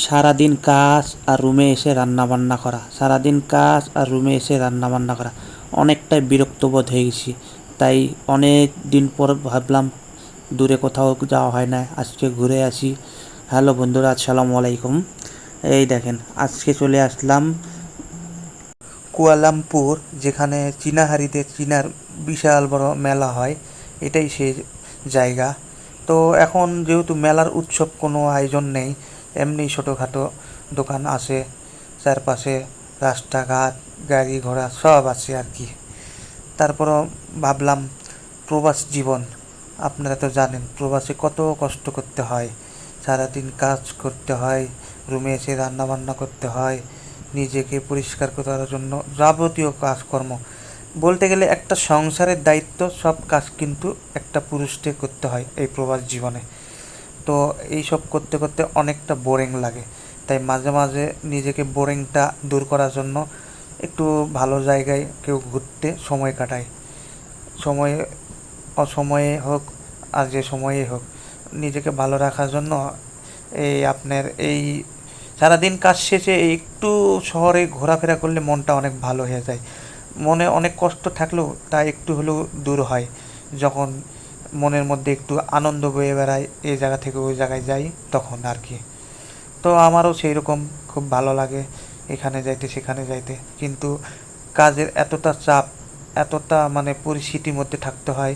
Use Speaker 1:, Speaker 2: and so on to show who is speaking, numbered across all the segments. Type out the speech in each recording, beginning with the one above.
Speaker 1: সারাদিন কাজ আর রুমে এসে রান্নাবান্না করা, সারাদিন কাজ আর রুমে এসে রান্নাবান্না করা অনেকটাই বিরক্তবোধ হয়ে গেছি। তাই অনেক দিন পর ভাবলাম দূরে কোথাও যাওয়া হয় না, আজকে ঘুরে আসি। হ্যালো বন্ধুরা, আসসালামু আলাইকুম। এই দেখেন, আজকে চলে আসলাম কুয়ালালামপুর, যেখানে চীনাহারিতে চীনার বিশাল বড় মেলা হয়। এটাই সেই জায়গা। তো এখন যেহেতু মেলার উৎসব কোনো আয়োজন নেই, এমনি ছোটোখাটো দোকান আছে চারপাশে, রাস্তাঘাট গাড়ি ঘোড়া সব আছে আর কি। তারপরও ভাবলাম প্রবাস জীবন, আপনারা তো জানেন প্রবাসে কত কষ্ট করতে হয়, সারাদিন কাজ করতে হয়, রুমে এসে রান্নাবান্না করতে হয়, নিজেকে পরিষ্কার করার জন্য যাবতীয় কাজকর্ম, বলতে গেলে একটা সংসারের দায়িত্ব, সব কাজ কিন্তু একটা পুরুষকে করতে হয় এই প্রবাস জীবনে। তো এই সব করতে করতে অনেকটা বোরিং লাগে। তাই মাঝে মাঝে নিজেকে বোরিংটা দূর করার জন্য একটু ভালো জায়গায় কেউ ঘুরতে সময় কাটায়। সময়ে অসময়ে হোক আর যে সময়ে হোক, নিজেকে ভালো রাখার জন্য এই আপনার এই সারাদিন কাজ শেষে একটু শহরে ঘোরাফেরা করলে মনটা অনেক ভালো হয়ে যায়। মনে অনেক কষ্ট থাকলেও তা একটু হলেও দূর হয় যখন মনের মধ্যে একটু আনন্দ বয়ে বেড়ায়, এই জায়গা থেকে ওই জায়গায় যাই তখন আর কি। তো আমারও সেই রকম খুব ভালো লাগে এখানে যাইতে সেখানে যাইতে, কিন্তু কাজের এতটা চাপ, এতটা মানে পরিস্থিতির মধ্যে থাকতে হয়,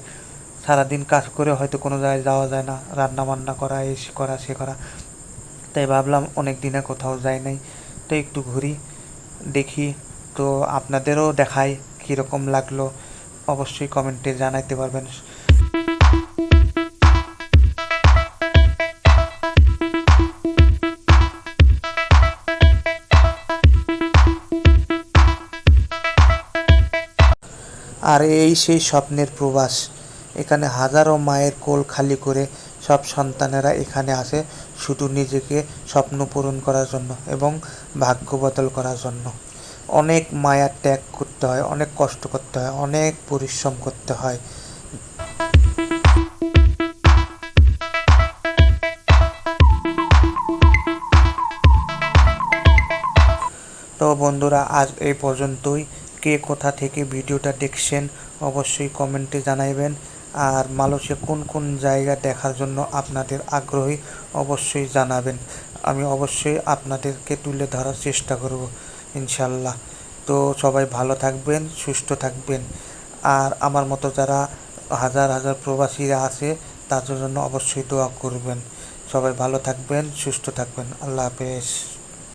Speaker 1: সারাদিন কাজ করে হয়তো কোনো জায়গায় যাওয়া যায় না, রান্না বান্না করা, এই করা সে করা। তাই ভাবলাম অনেক দিনে কোথাও যাই নাই, তো একটু ঘুরি দেখি। তো আপনাদেরও দেখাই কীরকম লাগলো, অবশ্যই কমেন্টে জানাইতে পারবেন। আর এই সেই স্বপ্নের প্রবাস, এখানে হাজারো মায়ের কোল খালি করে সব সন্তানেরা এখানে আসে শুধু নিজেকে স্বপ্ন পূরণ করার জন্য এবং ভাগ্য বদল করার জন্য। অনেক মায়া ত্যাগ করতে হয়, অনেক কষ্ট করতে হয়, অনেক পরিশ্রম করতে হয়। তো বন্ধুরা, আজ এই পর্যন্তই। কে কোথা থেকে ভিডিওটা দেখছেন অবশ্যই কমেন্টে জানাইবেন। আর মালয়েশিয়া কোন কোন জায়গা দেখার জন্য আপনাদের আগ্রহী অবশ্যই জানাবেন, আমি অবশ্যই আপনাদেরকে তুলে ধরার চেষ্টা করব ইনশাল্লাহ। তো সবাই ভালো থাকবেন, সুস্থ থাকবেন। আর আমার মতো যারা হাজার হাজার প্রবাসীরা আছে তাদের জন্য অবশ্যই দোয়া করবেন। সবাই ভালো থাকবেন, সুস্থ থাকবেন। আল্লাহ হাফেজ।